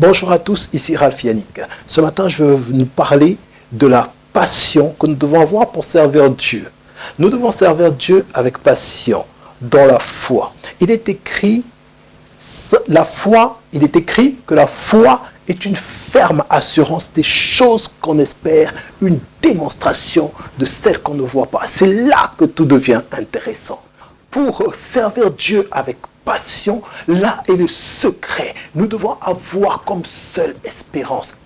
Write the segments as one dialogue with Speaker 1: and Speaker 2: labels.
Speaker 1: Bonjour à tous, ici Ralph Yannick. Ce matin, je vais nous parler de la passion que nous devons avoir pour servir Dieu. Nous devons servir Dieu avec passion, dans la foi. Il est écrit que la foi est une ferme assurance des choses qu'on espère, une démonstration de celles qu'on ne voit pas. C'est là que tout devient intéressant. Pour servir Dieu avec passion, là est le secret. Nous devons avoir comme seule espérance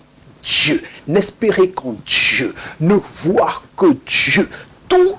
Speaker 1: Dieu, n'espérer qu'en Dieu, ne voir que Dieu. Tout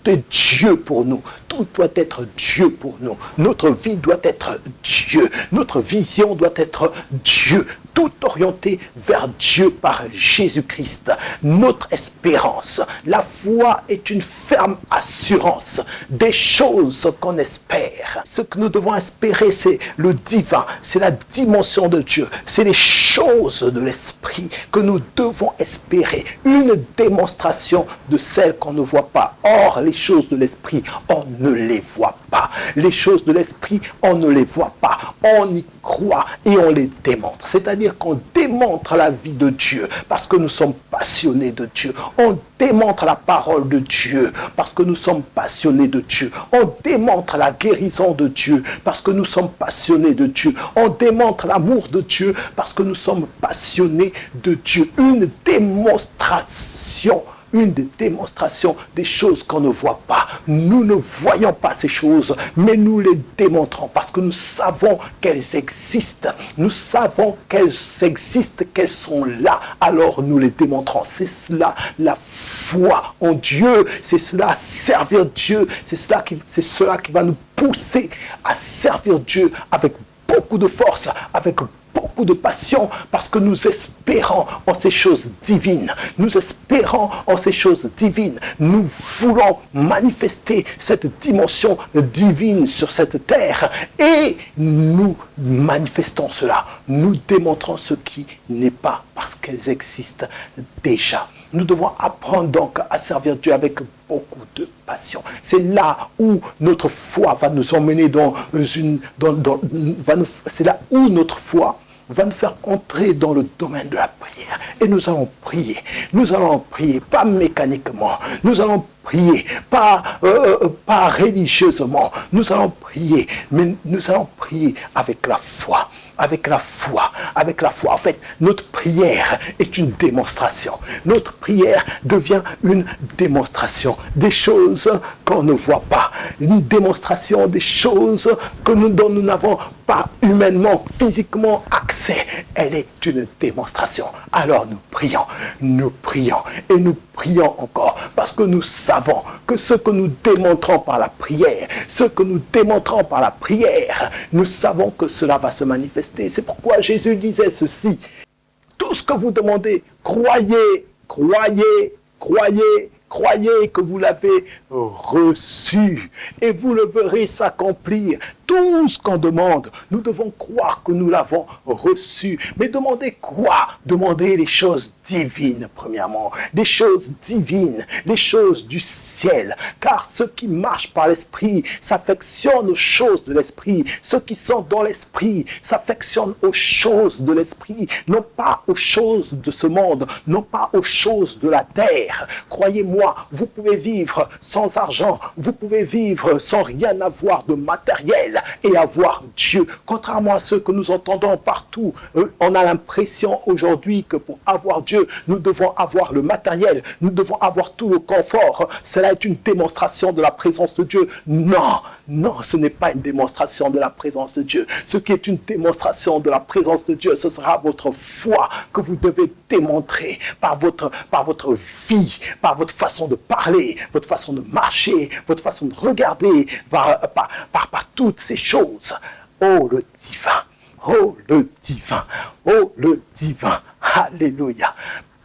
Speaker 1: est Dieu pour nous. Tout doit être Dieu pour nous. Notre vie doit être Dieu. Notre vision doit être Dieu. Tout orienté vers Dieu par Jésus-Christ. Notre espérance. La foi est une ferme assurance des choses qu'on espère. Ce que nous devons espérer, c'est le divin. C'est la dimension de Dieu. C'est les choses de l'esprit que nous devons espérer. Une démonstration de celles qu'on ne voit pas. Or, les choses de l'esprit, on ne les voit pas. Les choses de l'esprit, on ne les voit pas. On y croit et on les démontre. C'est-à-dire qu'on démontre la vie de Dieu parce que nous sommes passionnés de Dieu. On démontre la parole de Dieu parce que nous sommes passionnés de Dieu. On démontre la guérison de Dieu parce que nous sommes passionnés de Dieu. On démontre l'amour de Dieu parce que nous sommes passionnés de Dieu. Une démonstration des choses qu'on ne voit pas. Nous ne voyons pas ces choses, mais nous les démontrons parce que nous savons qu'elles existent. Nous savons qu'elles existent, qu'elles sont là. Alors nous les démontrons. C'est cela la foi en Dieu. C'est cela servir Dieu. C'est cela qui va nous pousser à servir Dieu avec beaucoup de force, avec beaucoup de passion, parce que nous espérons en ces choses divines. Nous espérons en ces choses divines. Nous voulons manifester cette dimension divine sur cette terre et nous manifestons cela. Nous démontrons ce qui n'est pas parce qu'elles existent déjà. Nous devons apprendre donc à servir Dieu avec beaucoup de passion. C'est là où notre foi va nous emmener c'est là où notre foi va nous faire entrer dans le domaine de la prière. Et nous allons prier. Nous allons prier, pas mécaniquement. Nous allons prier, pas religieusement. Nous allons prier, mais nous allons prier avec la foi. Avec la foi. En fait, notre prière est une démonstration. Notre prière devient une démonstration des choses qu'on ne voit pas. Une démonstration des choses dont nous n'avons pas humainement, physiquement accès. Elle est une démonstration. Alors nous prions et nous prions encore parce que nous savons que ce que nous démontrons par la prière, nous savons que cela va se manifester. C'est pourquoi Jésus disait ceci: tout ce que vous demandez, croyez que vous l'avez reçu et vous le verrez s'accomplir. Tout ce qu'on demande, nous devons croire que nous l'avons reçu. Mais demandez quoi? Demandez les choses divines, premièrement. Des choses divines, les choses du ciel. Car ceux qui marchent par l'esprit s'affectionnent aux choses de l'esprit. Ceux qui sont dans l'esprit s'affectionnent aux choses de l'esprit, non pas aux choses de ce monde, non pas aux choses de la terre. Croyez-moi, vous pouvez vivre sans argent, vous pouvez vivre sans rien avoir de matériel et avoir Dieu. Contrairement à ceux que nous entendons partout, on a l'impression aujourd'hui que pour avoir Dieu, nous devons avoir le matériel, nous devons avoir tout le confort. Cela est une démonstration de la présence de Dieu. Non, ce n'est pas une démonstration de la présence de Dieu. Ce qui est une démonstration de la présence de Dieu, ce sera votre foi que vous devez démontrer par votre vie, par votre façon de parler, votre façon de marcher, votre façon de regarder, par toutes ces choses. Oh le divin, oh le divin, oh le divin. Alléluia.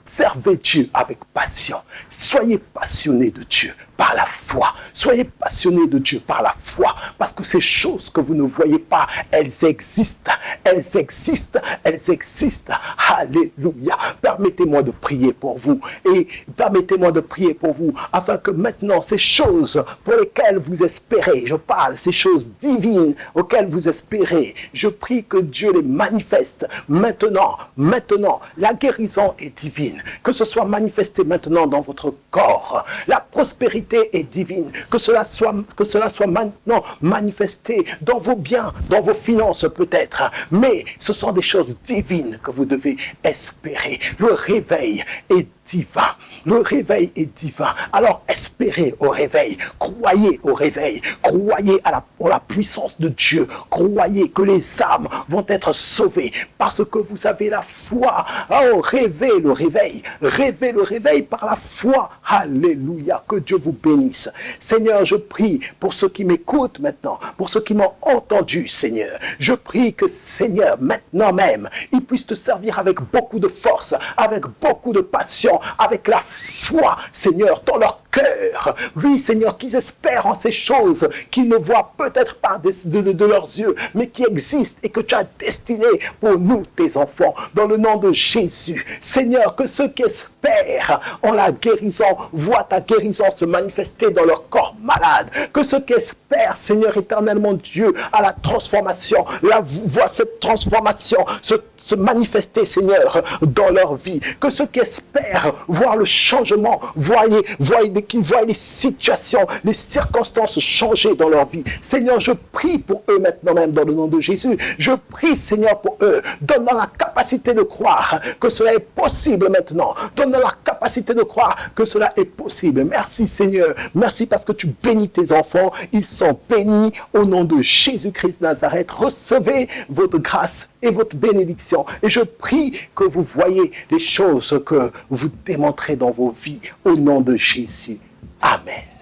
Speaker 1: Servez Dieu avec passion. Soyez passionnés de Dieu par la foi. Soyez passionnés de Dieu par la foi. Parce que ces choses que vous ne voyez pas, elles existent. Elles existent. Elles existent. Alléluia. Permettez-moi de prier pour vous. Et permettez-moi de prier pour vous. Afin que maintenant, ces choses pour lesquelles vous espérez, je parle, ces choses divines auxquelles vous espérez, je prie que Dieu les manifeste maintenant. Maintenant, la guérison est divine. Que ce soit manifesté maintenant dans votre corps. La prospérité est divine. Que cela soit maintenant manifesté dans vos biens, dans vos finances peut-être. Mais ce sont des choses divines que vous devez espérer. Le réveil est divin. Le réveil est divin. Alors espérez au réveil. Croyez au réveil. Croyez en la puissance de Dieu. Croyez que les âmes vont être sauvées parce que vous avez la foi. Oh, rêvez le réveil. Rêvez le réveil par la foi. Alléluia. Que Dieu vous bénisse. Seigneur, je prie pour ceux qui m'écoutent maintenant, pour ceux qui m'ont entendu, Seigneur. Je prie que, Seigneur, maintenant même, ils puissent te servir avec beaucoup de force, avec beaucoup de passion, avec la foi, Seigneur, dans leur cœur. Oui, Seigneur, qu'ils espèrent en ces choses qu'ils ne voient peut-être pas de leurs yeux, mais qui existent et que tu as destinées pour nous, tes enfants, dans le nom de Jésus. Seigneur, que ceux qui espèrent en la guérison voient ta guérison se manifester dans leur corps malade. Que ceux qui espèrent, Seigneur éternellement Dieu, à la transformation, voient cette transformation se manifester, Seigneur, dans leur vie. Que ceux qui espèrent voir le changement, qu'ils voient les situations, les circonstances changer dans leur vie. Seigneur, je prie pour eux maintenant même dans le nom de Jésus. Je prie, Seigneur, pour eux. Donne-leur la capacité de croire que cela est possible maintenant. Donne-leur la capacité de croire que cela est possible. Merci, Seigneur. Merci parce que tu bénis tes enfants. Ils sont bénis au nom de Jésus-Christ de Nazareth. Recevez votre grâce et votre bénédiction. Et je prie que vous voyez les choses que vous démontrez dans vos vies au nom de Jésus. Amen.